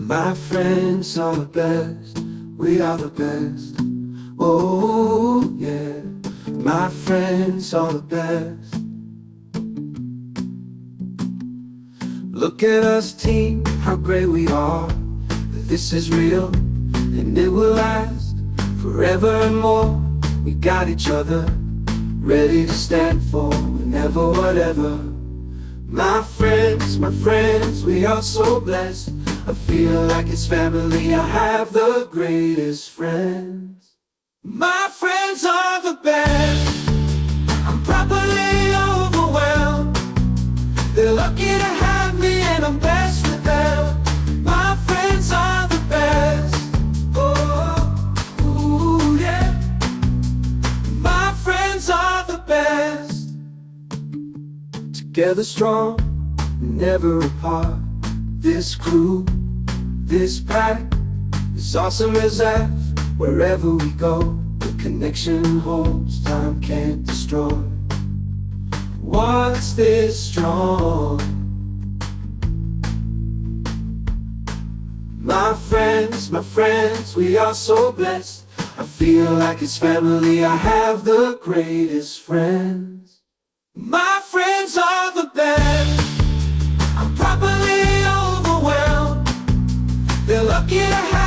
My friends are the best, we are the best. Oh yeah, my friends are the best. Look at us team, how great we are. This is real, and it will last forever and more. We got each other, ready to stand for whenever, whatever. My friends, we are so blessed. I feel like it's family, I have the greatest friends. My friends are the best, I'm properly overwhelmed. They're lucky to have me and I'm blessed with them. My friends are the best, oh, ooh, yeah. My friends are the best. Together strong, never apart. This crew, this pack, is awesome as F. Wherever we go, the connection holds, time can't destroy. What's this strong? My friends, we are so blessed. I feel like it's family, I have the greatest friends. My friends are the best, I'm properly overwhelmed. They're lucky to have